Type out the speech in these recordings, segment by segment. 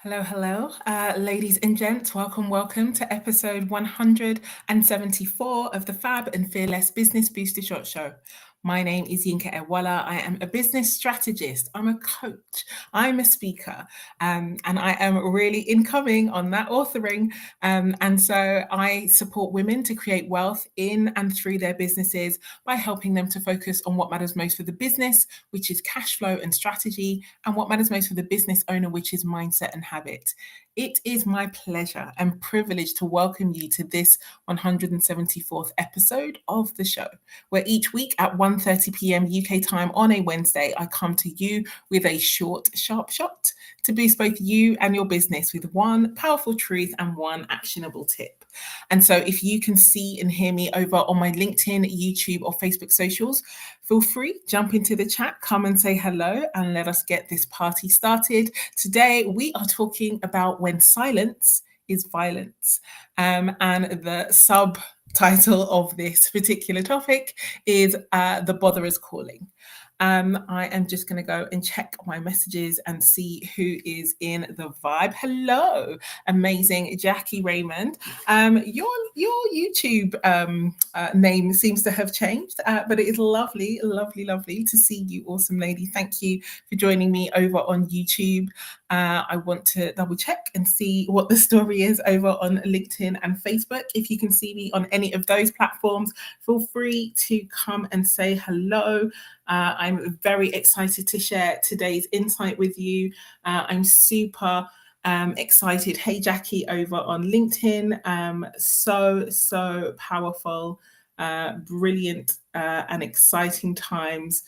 Hello, ladies and gents. Welcome to episode 174 of the FAB and Fearless Business Booster Shot Show. My name is Yinka. I am a business strategist. I'm a coach. I'm a speaker. And I am really incoming on that authoring. And so I support women to create wealth in and through their businesses by helping them to focus on what matters most for the business, which is cash flow and strategy, and what matters most for the business owner, which is mindset and habit. It is my pleasure and privilege to welcome you to this 174th episode of the show, where each week at 1:30 p.m. UK time on a Wednesday, I come to you with a short, sharp shot to boost both you and your business with one powerful truth and one actionable tip. And so if you can see and hear me over on my LinkedIn, YouTube, or Facebook socials, feel free, jump into the chat, come and say hello, and let us get this party started. Today, we are talking about when silence is violence. And the subtitle of this particular topic is The Botherer's Calling. I am just going to go and check my messages and see who is in the vibe. Hello, amazing Jackie Raymond. Your YouTube name seems to have changed, but it is lovely to see you, awesome lady. Thank you for joining me over on YouTube. I want to double check and see what the story is over on LinkedIn and Facebook. If you can see me on any of those platforms, feel free to come and say hello. I'm very excited to share today's insight with you. I'm super excited. Hey, Jackie, over on LinkedIn. So powerful, brilliant, and exciting times.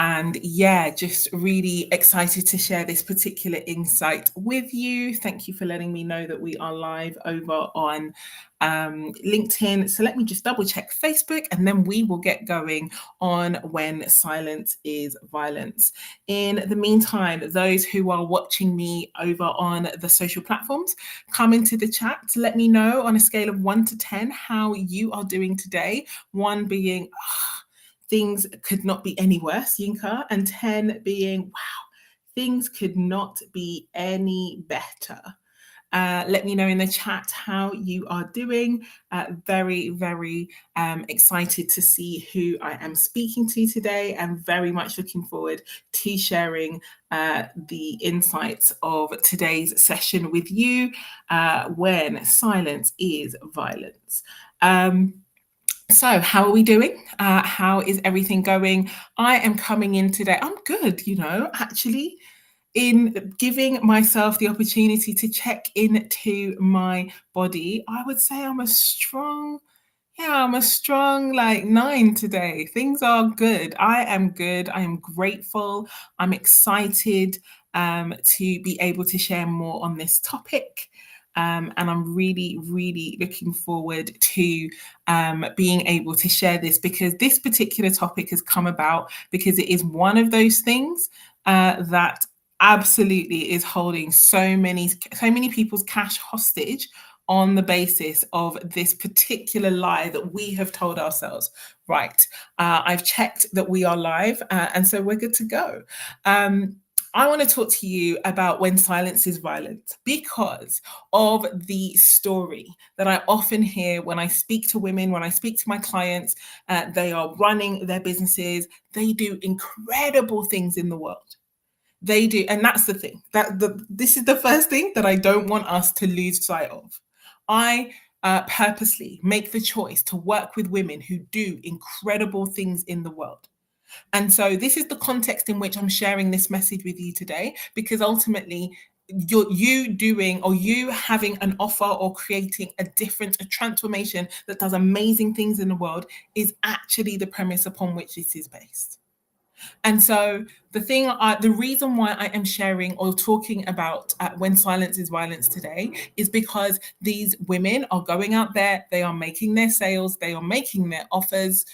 And yeah, just really excited to share this particular insight with you. Thank you for letting me know that we are live over on LinkedIn. So let me just double check Facebook and then we will get going on when silence is violence. In the meantime, those who are watching me over on the social platforms, come into the chat to let me know on a scale of 1 to 10 how you are doing today. 1 being, things could not be any worse, Yinka, and 10 being, wow, things could not be any better. Let me know in the chat how you are doing. Very excited to see who I am speaking to today, and very much looking forward to sharing the insights of today's session with you, when silence is violence. So how are we doing? How is everything going? I am coming in today. I'm good, actually, in giving myself the opportunity to check into my body. I would say I'm a strong like 9 today. Things are good. I am good. I am grateful. I'm excited to be able to share more on this topic. And I'm really looking forward to being able to share this, because this particular topic has come about because it is one of those things that absolutely is holding so many people's cash hostage on the basis of this particular lie that we have told ourselves. Right, I've checked that we are live, and so we're good to go. I want to talk to you about when silence is violent, because of the story that I often hear when I speak to women, when I speak to my clients. They are running their businesses. They do incredible things in the world. They do. And that's the thing. This is the first thing that I don't want us to lose sight of. I purposely make the choice to work with women who do incredible things in the world. And so this is the context in which I'm sharing this message with you today, because ultimately you doing, or you having an offer or creating a transformation that does amazing things in the world is actually the premise upon which this is based. And so the reason why I am sharing or talking about when silence is violence today is because these women are going out there, they are making their sales, they are making their offers,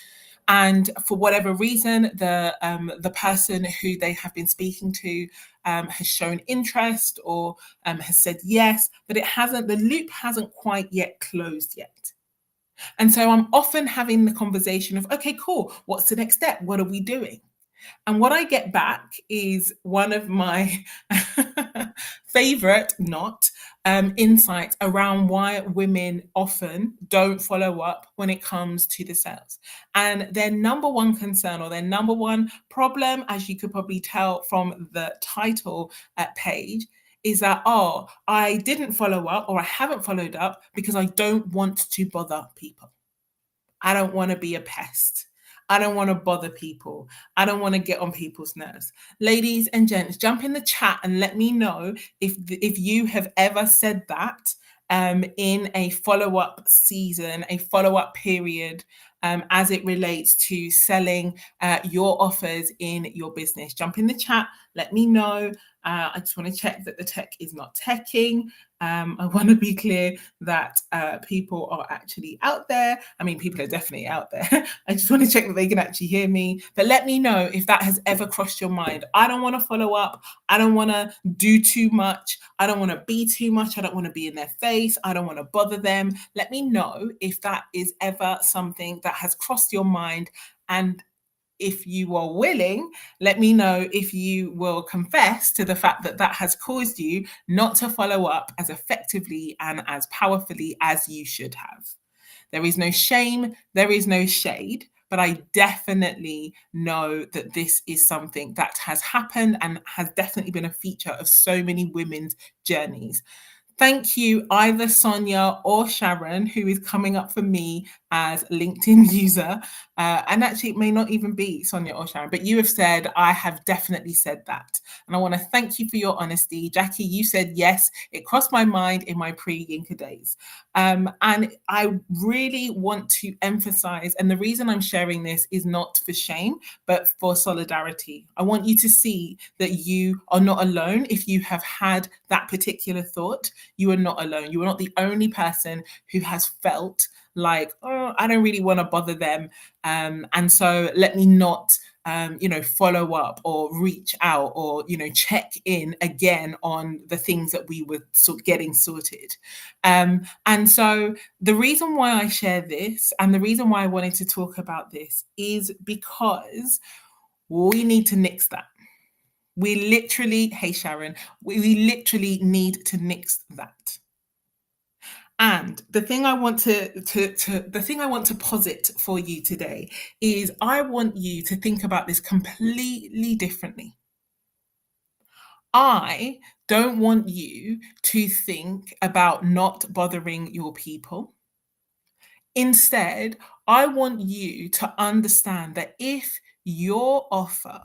and for whatever reason, the person who they have been speaking to has shown interest or has said yes, but the loop hasn't quite yet closed yet. And so I'm often having the conversation of, okay, cool, what's the next step? What are we doing? And what I get back is one of my favorite, not insights around why women often don't follow up when it comes to the sales. And their number one concern or their number one problem, as you could probably tell from the title page, is that, oh, I didn't follow up or I haven't followed up because I don't want to bother people. I don't want to be a pest. I don't want to bother people. I don't want to get on people's nerves. Ladies and gents, jump in the chat and let me know if you have ever said that in a follow-up season, a follow-up period, as it relates to selling your offers in your business. Jump in the chat. Let me know. I just want to check that the tech is not teching. I want to be clear that people are actually out there. I mean, people are definitely out there. I just want to check that they can actually hear me. But let me know if that has ever crossed your mind. I don't want to follow up. I don't want to do too much. I don't want to be too much. I don't want to be in their face. I don't want to bother them. Let me know if that is ever something that has crossed your mind. And if you are willing, let me know if you will confess to the fact that that has caused you not to follow up as effectively and as powerfully as you should have. There is no shame, there is no shade, but I definitely know that this is something that has happened and has definitely been a feature of so many women's journeys. Thank you, either Sonia or Sharon, who is coming up for me as LinkedIn user. And actually, it may not even be Sonia or Sharon, but you have said, I have definitely said that. And I want to thank you for your honesty. Jackie, you said, yes, it crossed my mind in my pre-Yinka days. And I really want to emphasize, and the reason I'm sharing this is not for shame, but for solidarity. I want you to see that you are not alone if you have had that particular thought. You are not alone. You are not the only person who has felt like, oh, I don't really want to bother them. And so let me not, follow up or reach out or, check in again on the things that we were getting sorted. And so the reason why I share this and the reason why I wanted to talk about this is because we need to nix that. We literally, hey Sharon, we literally need to nix that. And the thing I want to posit for you today is I want you to think about this completely differently. I don't want you to think about not bothering your people. Instead, I want you to understand that if your offer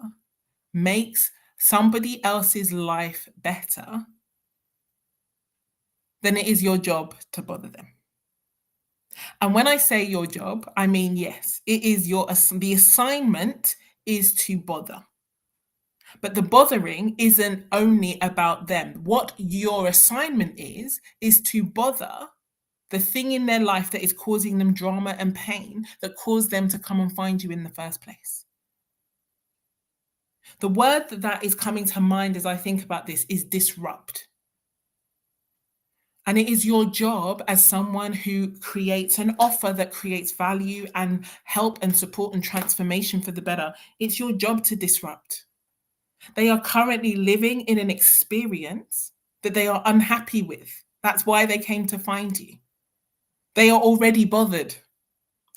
makes somebody else's life better, then it is your job to bother them. And when I say your job, I mean, yes, it is the assignment is to bother. But the bothering isn't only about them. What your assignment is to bother the thing in their life that is causing them drama and pain that caused them to come and find you in the first place. The word that is coming to mind as I think about this is disrupt. And it is your job as someone who creates an offer that creates value and help and support and transformation for the better. It's your job to disrupt. They are currently living in an experience that they are unhappy with. That's why they came to find you. They are already bothered.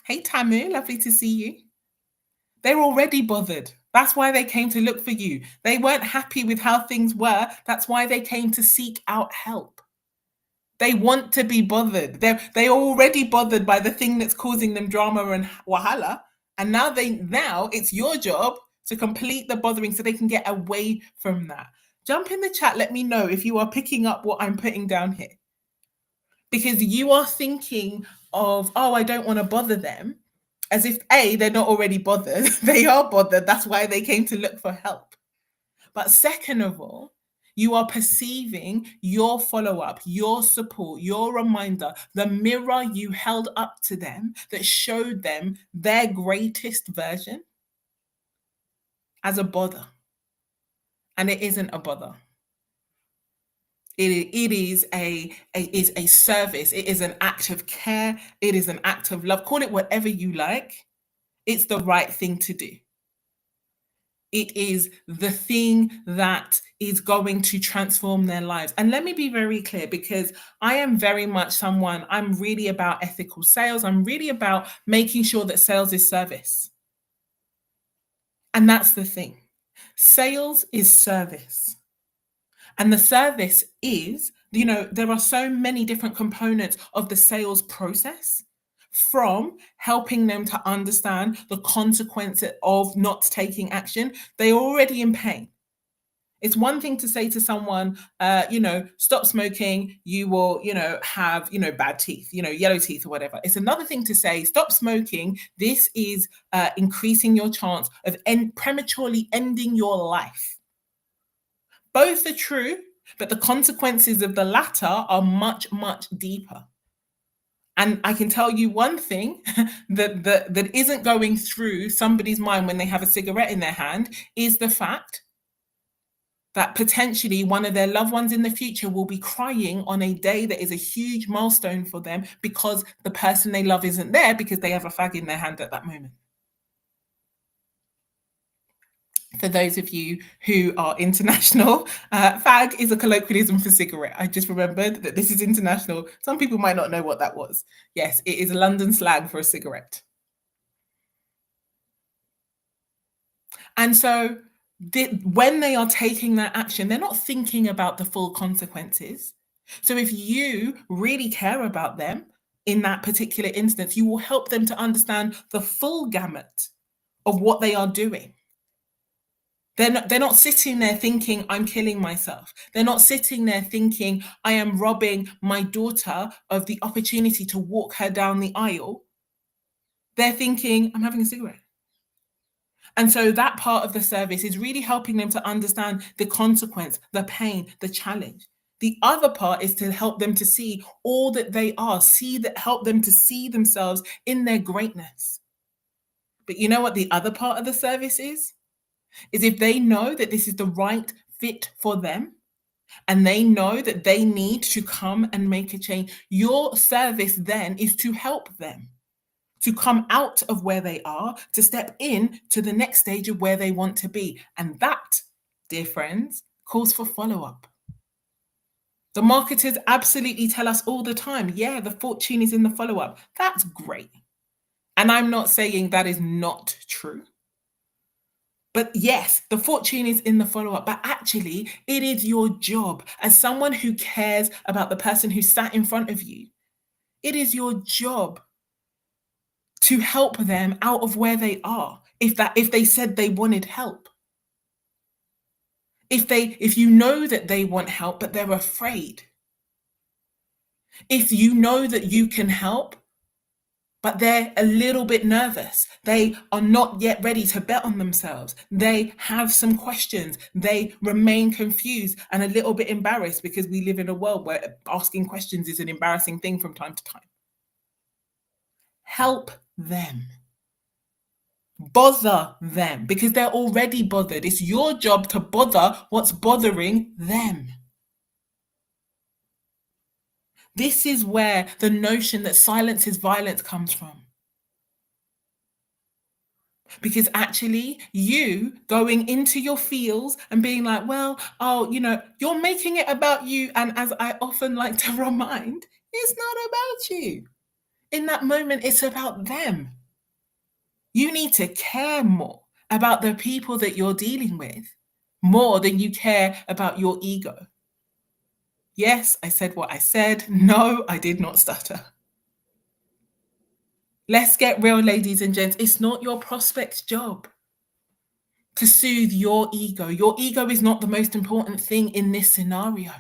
Hey, Tamu, lovely to see you. They're already bothered. That's why they came to look for you. They weren't happy with how things were. That's why they came to seek out help. They want to be bothered. They're already bothered by the thing that's causing them drama and wahala. And now it's your job to complete the bothering so they can get away from that. Jump in the chat. Let me know if you are picking up what I'm putting down here. Because you are thinking of, oh, I don't want to bother them, as if A, they're not already bothered. They are bothered. That's why they came to look for help. But second of all, you are perceiving your follow-up, your support, your reminder, the mirror you held up to them that showed them their greatest version as a bother. And it isn't a bother. It is a service. It is an act of care. It is an act of love. Call it whatever you like. It's the right thing to do. It is the thing that is going to transform their lives. And let me be very clear, because I am very much someone, I'm really about ethical sales. I'm really about making sure that sales is service. And that's the thing. Sales is service. And the service is, there are so many different components of the sales process, from helping them to understand the consequences of not taking action. They're already in pain. It's one thing to say to someone, stop smoking, you will, have, bad teeth, yellow teeth or whatever. It's another thing to say, stop smoking. This is increasing your chance of prematurely ending your life. Both are true, but the consequences of the latter are much, much deeper. And I can tell you one thing that isn't going through somebody's mind when they have a cigarette in their hand is the fact that potentially one of their loved ones in the future will be crying on a day that is a huge milestone for them, because the person they love isn't there because they have a fag in their hand at that moment. For those of you who are international, fag is a colloquialism for cigarette. I just remembered that this is international. Some people might not know what that was. Yes, it is a London slang for a cigarette. And so when they are taking that action, they're not thinking about the full consequences. So if you really care about them in that particular instance, you will help them to understand the full gamut of what they are doing. They're not sitting there thinking, I'm killing myself. They're not sitting there thinking, I am robbing my daughter of the opportunity to walk her down the aisle. They're thinking, I'm having a cigarette. And so that part of the service is really helping them to understand the consequence, the pain, the challenge. The other part is to help them to see all that they are, help them to see themselves in their greatness. But you know what the other part of the service is if they know that this is the right fit for them, and they know that they need to come and make a change, your service then is to help them to come out of where they are, to step in to the next stage of where they want to be. And that, dear friends, calls for follow-up. The marketers absolutely tell us all the time, yeah, the fortune is in the follow-up. That's great. And I'm not saying that is not true. But yes, the fortune is in the follow-up, but actually it is your job as someone who cares about the person who sat in front of you. It is your job to help them out of where they are, if they said they wanted help. If you know that they want help but they're afraid. If you know that you can help but they're a little bit nervous, they are not yet ready to bet on themselves, they have some questions, they remain confused and a little bit embarrassed, because we live in a world where asking questions is an embarrassing thing from time to time. Help them. Bother them, because they're already bothered. It's your job to bother what's bothering them. This is where the notion that silence is violence comes from. Because actually, you going into your feels and being like, well, you're making it about you. And as I often like to remind, it's not about you. In that moment, it's about them. You need to care more about the people that you're dealing with, more than you care about your ego. Yes, I said what I said. No, I did not stutter. Let's get real, ladies and gents. It's not your prospect's job to soothe your ego. Your ego is not the most important thing in this scenario.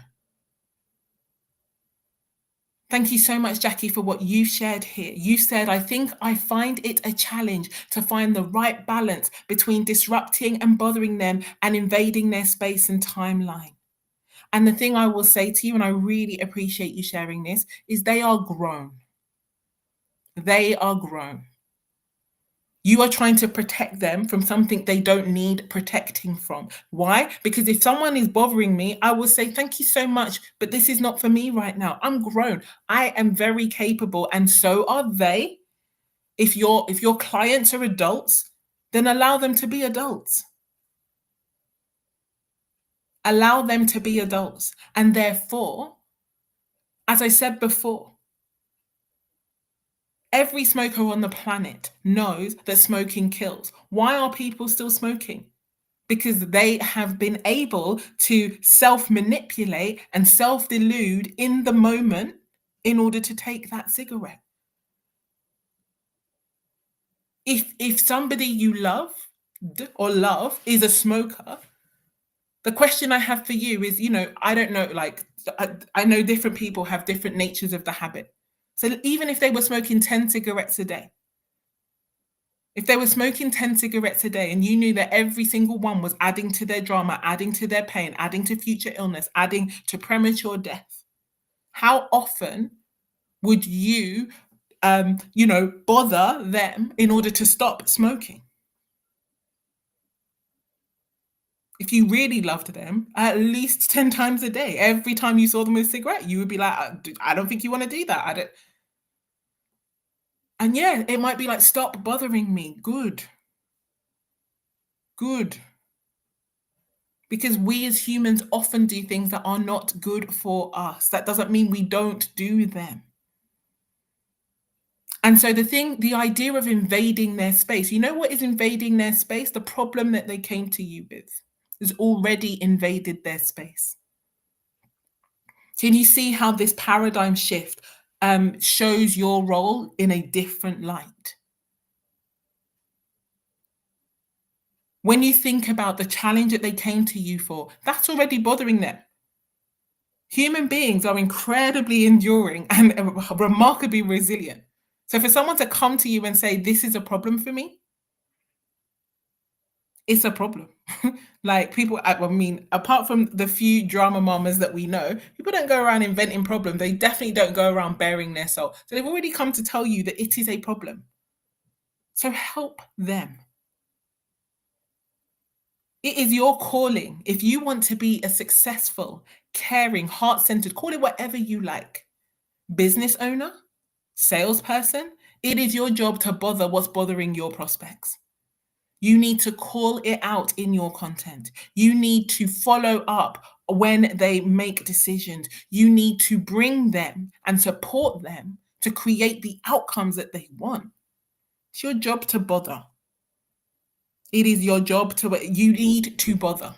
Thank you so much, Jackie, for what you shared here. You said, I think I find it a challenge to find the right balance between disrupting and bothering them and invading their space and timeline. And the thing I will say to you, and I really appreciate you sharing this, is they are grown. They are grown. You are trying to protect them from something they don't need protecting from. Why? Because if someone is bothering me, I will say, thank you so much, but this is not for me right now. I'm grown. I am very capable, and so are they. If your clients are adults, then allow them to be adults. Allow them to be adults. And therefore, as I said before, every smoker on the planet knows that smoking kills. Why are people still smoking? Because they have been able to self-manipulate and self-delude in the moment in order to take that cigarette. If somebody you love is a smoker, the question I have for you is, I don't know, like, I know different people have different natures of the habit. So even if they were smoking 10 cigarettes a day, if they were smoking 10 cigarettes a day and you knew that every single one was adding to their drama, adding to their pain, adding to future illness, adding to premature death, how often would you, bother them in order to stop smoking? If you really loved them, at least 10 times a day, every time you saw them with a cigarette, you would be like, I don't think you want to do that. I don't. And yeah, it might be like, stop bothering me. Good. Good. Because we as humans often do things that are not good for us. That doesn't mean we don't do them. And so the idea of invading their space, you know what is invading their space? The problem that they came to you with has already invaded their space. Can you see how this paradigm shift shows your role in a different light? When you think about the challenge that they came to you for, that's already bothering them. Human beings are incredibly enduring and remarkably resilient. So for someone to come to you and say, this is a problem for me, it's a problem. Like people, I mean, apart from the few drama mamas that we know, people don't go around inventing problems. They definitely don't go around bearing their soul. So they've already come to tell you that it is a problem. So help them. It is your calling. If you want to be a successful, caring, heart-centered, call it whatever you like, business owner, salesperson, it is your job to bother what's bothering your prospects. You need to call it out in your content. You need to follow up when they make decisions. You need to bring them and support them to create the outcomes that they want. It's your job to bother. It is your job you need to bother.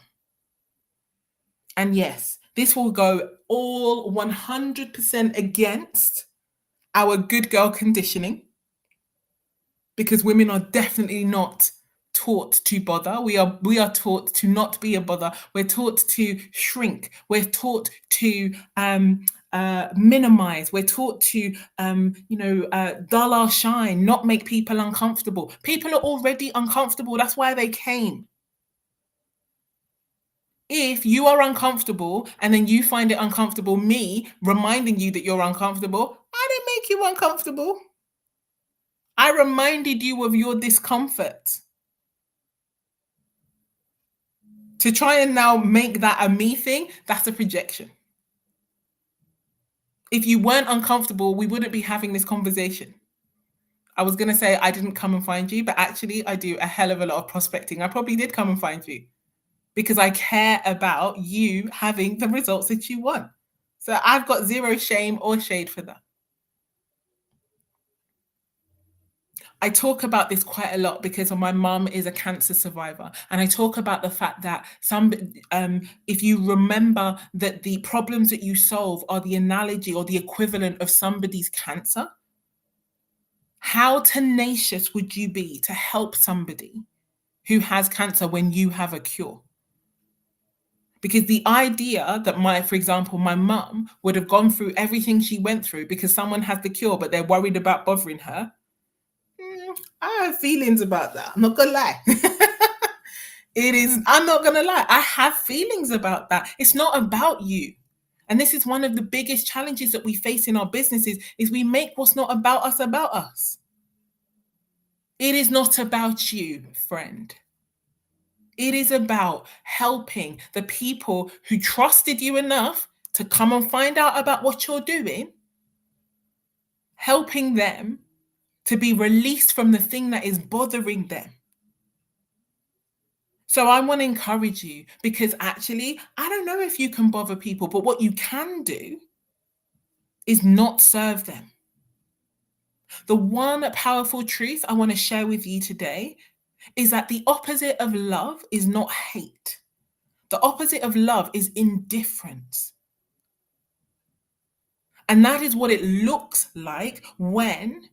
And yes, this will go all 100% against our good girl conditioning, because women are definitely not taught to bother. We are taught to not be a bother. We're taught to shrink. We're taught to minimize. We're taught to dull our shine, not make people uncomfortable. People are already uncomfortable. That's why they came. If you are uncomfortable and then you find it uncomfortable, me reminding you that you're uncomfortable, I didn't make you uncomfortable. I reminded you of your discomfort. To try and now make that a me thing, that's a projection. If you weren't uncomfortable, we wouldn't be having this conversation. I was going to say I didn't come and find you, but actually I do a hell of a lot of prospecting. I probably did come and find you because I care about you having the results that you want. So I've got zero shame or shade for that. I talk about this quite a lot because my mum is a cancer survivor, and I talk about the fact that if you remember that the problems that you solve are the analogy or the equivalent of somebody's cancer, how tenacious would you be to help somebody who has cancer when you have a cure? Because the idea that for example, my mum would have gone through everything she went through because someone has the cure, but they're worried about bothering her. I have feelings about that. I'm not gonna lie. I'm not gonna lie. I have feelings about that. It's not about you. And this is one of the biggest challenges that we face in our businesses is we make what's not about us about us. It is not about you, friend. It is about helping the people who trusted you enough to come and find out about what you're doing, helping them to be released from the thing that is bothering them. So I want to encourage you, because actually, I don't know if you can bother people, but what you can do is not serve them. The one powerful truth I want to share with you today is that the opposite of love is not hate. The opposite of love is indifference. And that is what it looks like when,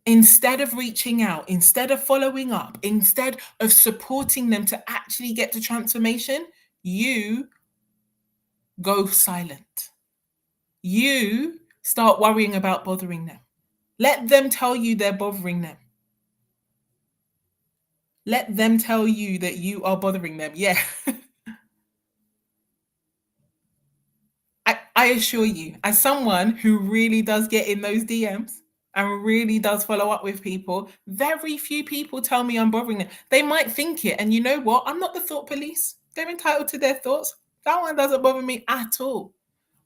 instead of reaching out, instead of following up, instead of supporting them to actually get to transformation, you go silent. You start worrying about bothering them. Let them tell you they're bothering them. Let them tell you that you are bothering them. Yeah. I assure you, as someone who really does get in those DMs and really does follow up with people, very few people tell me I'm bothering them. They might think it. And you know what? I'm not the thought police. They're entitled to their thoughts. That one doesn't bother me at all.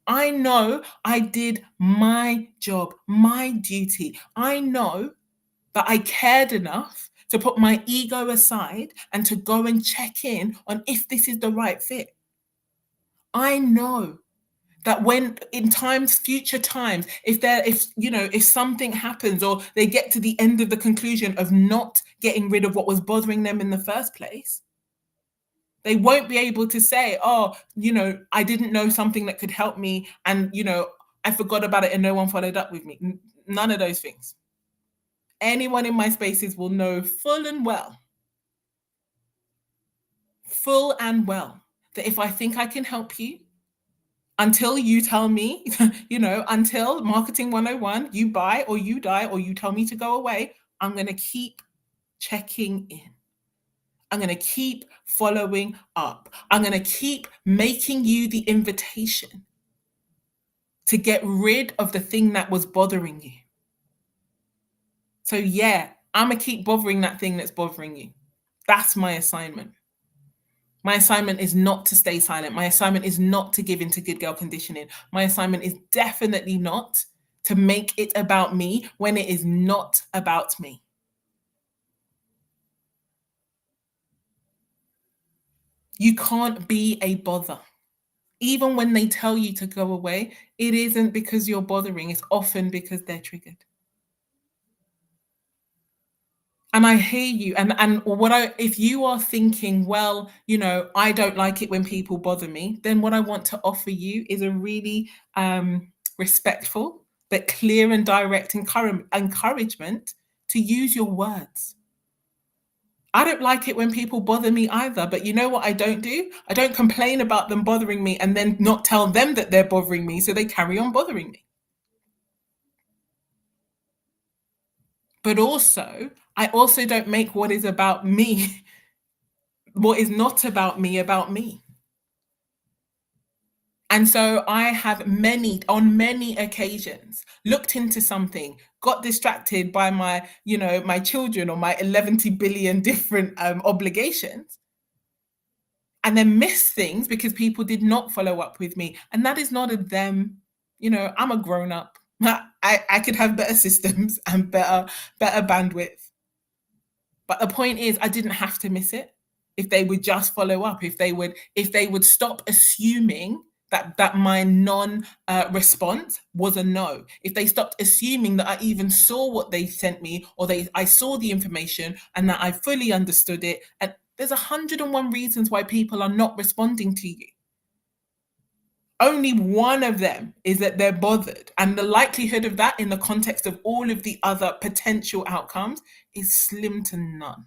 I know I did my job, my duty. I know that I cared enough to put my ego aside and to go and check in on if this is the right fit. I know that when in times, future times, if something happens or they get to the end of the conclusion of not getting rid of what was bothering them in the first place, they won't be able to say, oh, I didn't know something that could help me, and I forgot about it and no one followed up with me. None of those things. Anyone in my spaces will know full and well, that if I think I can help you, until you tell me, until marketing 101, you buy or you die or you tell me to go away, I'm going to keep checking in. I'm going to keep following up. I'm going to keep making you the invitation to get rid of the thing that was bothering you. So yeah, I'm going to keep bothering that thing that's bothering you. That's my assignment. My assignment is not to stay silent. My assignment is not to give into good girl conditioning. My assignment is definitely not to make it about me when it is not about me. You can't be a bother. Even when they tell you to go away, it isn't because you're bothering. It's often because they're triggered. And I hear you. And if you are thinking, well, I don't like it when people bother me, then what I want to offer you is a really respectful but clear and direct encouragement to use your words. I don't like it when people bother me either, but you know what I don't do? I don't complain about them bothering me and then not tell them that they're bothering me, so they carry on bothering me. But also, I also don't make what is about me, what is not about me. And so I have on many occasions, looked into something, got distracted by my children or my 11 billion different obligations, and then missed things because people did not follow up with me. And that is not a them. I'm a grown up. I could have better systems and better bandwidth. But the point is, I didn't have to miss it if they would just follow up. If they would stop assuming that my non response was a no. If they stopped assuming that I even saw what they sent me, or I saw the information and that I fully understood it. And there's 101 reasons why people are not responding to you. Only one of them is that they're bothered. And the likelihood of that in the context of all of the other potential outcomes is slim to none.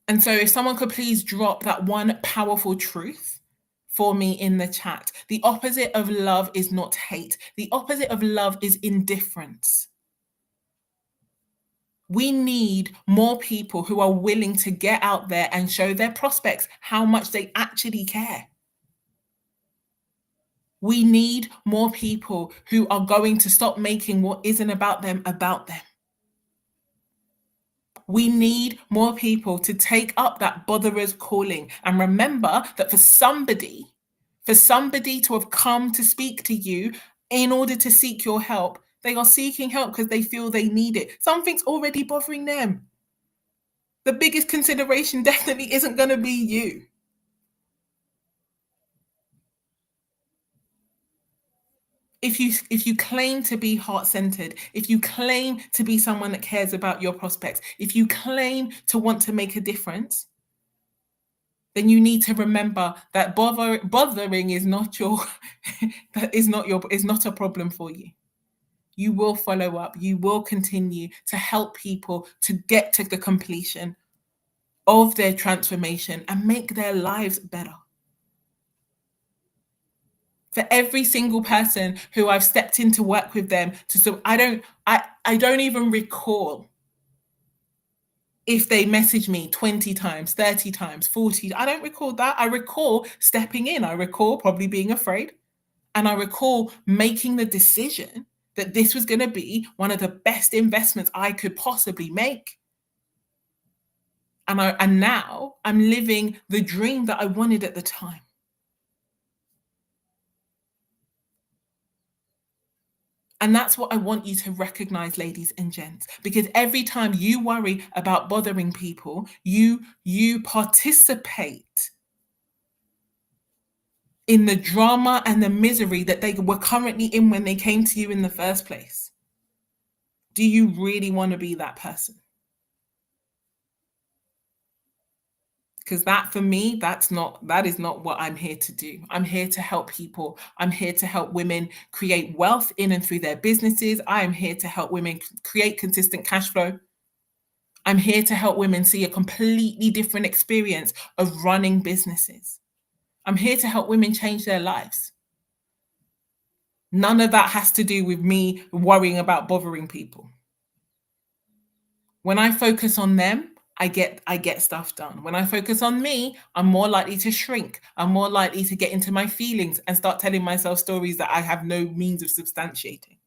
And so if someone could please drop that one powerful truth for me in the chat. The opposite of love is not hate. The opposite of love is indifference. We need more people who are willing to get out there and show their prospects how much they actually care. We need more people who are going to stop making what isn't about them about them. We need more people to take up that botherer's calling and remember that for somebody to have come to speak to you in order to seek your help, they are seeking help because they feel they need it. Something's already bothering them. The biggest consideration definitely isn't going to be you. If you claim to be heart-centered, if you claim to be someone that cares about your prospects, if you claim to want to make a difference, then you need to remember that bothering is not your that is not a problem for you. You will follow up, you will continue to help people to get to the completion of their transformation and make their lives better. For every single person who I've stepped in to work with them to, so I don't even recall if they message me 20 times, 30 times, 40. I don't recall that. I recall stepping in. I recall probably being afraid. And I recall making the decision that this was going to be one of the best investments I could possibly make. And now I'm living the dream that I wanted at the time. And that's what I want you to recognize, ladies and gents, because every time you worry about bothering people, you participate in the drama and the misery that they were currently in when they came to you in the first place. Do you really want to be that person? Because that, for me, that is not what I'm here to do. I'm here to help people. I'm here to help women create wealth in and through their businesses. I am here to help women create consistent cash flow. I'm here to help women see a completely different experience of running businesses. I'm here to help women change their lives. None of that has to do with me worrying about bothering people. When I focus on them, I get stuff done. When I focus on me, I'm more likely to shrink. I'm more likely to get into my feelings and start telling myself stories that I have no means of substantiating.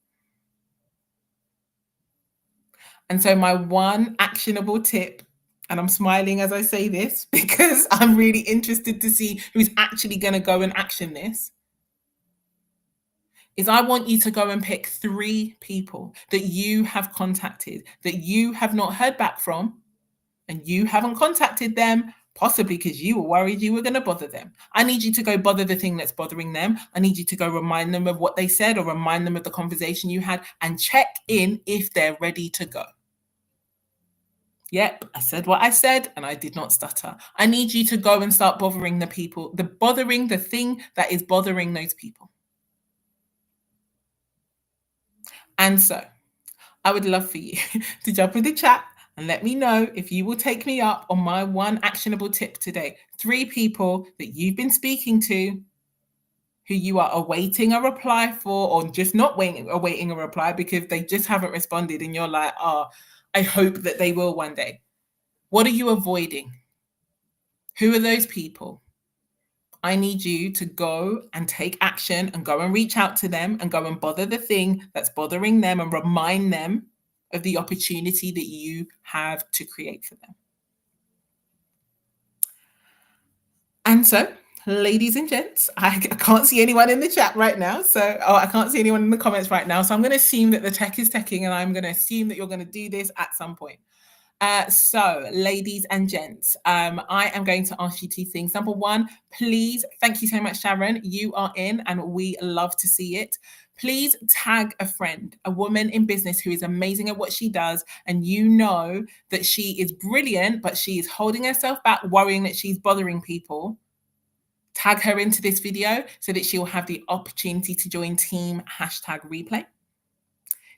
And so my one actionable tip, and I'm smiling as I say this because I'm really interested to see who's actually going to go and action this, is I want you to go and pick 3 people that you have contacted, that you have not heard back from, and you haven't contacted them, possibly because you were worried you were going to bother them. I need you to go bother the thing that's bothering them. I need you to go remind them of what they said or remind them of the conversation you had and check in if they're ready to go. Yep, I said what I said and I did not stutter. I need you to go and start bothering the people, bothering the thing that is bothering those people. And so I would love for you to jump in the chat and let me know if you will take me up on my one actionable tip today. 3 people that you've been speaking to who you are awaiting a reply for, or just not awaiting a reply because they just haven't responded and you're like, oh, I hope that they will one day. What are you avoiding? Who are those people? I need you to go and take action and go and reach out to them and go and bother the thing that's bothering them and remind them of the opportunity that you have to create for them. And so, ladies and gents, I can't see anyone in the chat right now. I can't see anyone in the comments right now. So I'm going to assume that the tech is teching and I'm going to assume that you're going to do this at some point. So, ladies and gents, I am going to ask you 2 things. Number 1, please, thank you so much, Sharon. You are in and we love to see it. Please tag a friend, a woman in business who is amazing at what she does. And you know that she is brilliant, but she is holding herself back, worrying that she's bothering people. Tag her into this video so that she will have the opportunity to join team #replay.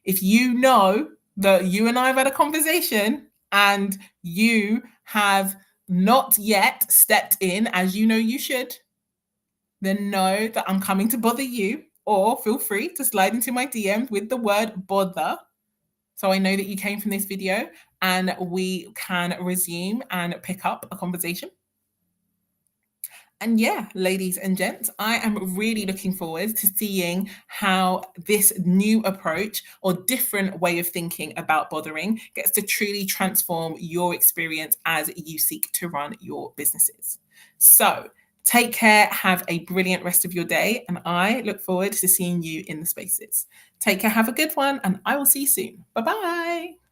If you know that you and I have had a conversation and you have not yet stepped in as you know you should, then know that I'm coming to bother you, or feel free to slide into my DM with the word bother. So I know that you came from this video and we can resume and pick up a conversation. And yeah, ladies and gents, I am really looking forward to seeing how this new approach or different way of thinking about bothering gets to truly transform your experience as you seek to run your businesses. So take care, have a brilliant rest of your day, and I look forward to seeing you in the spaces. Take care, have a good one, and I will see you soon. Bye-bye.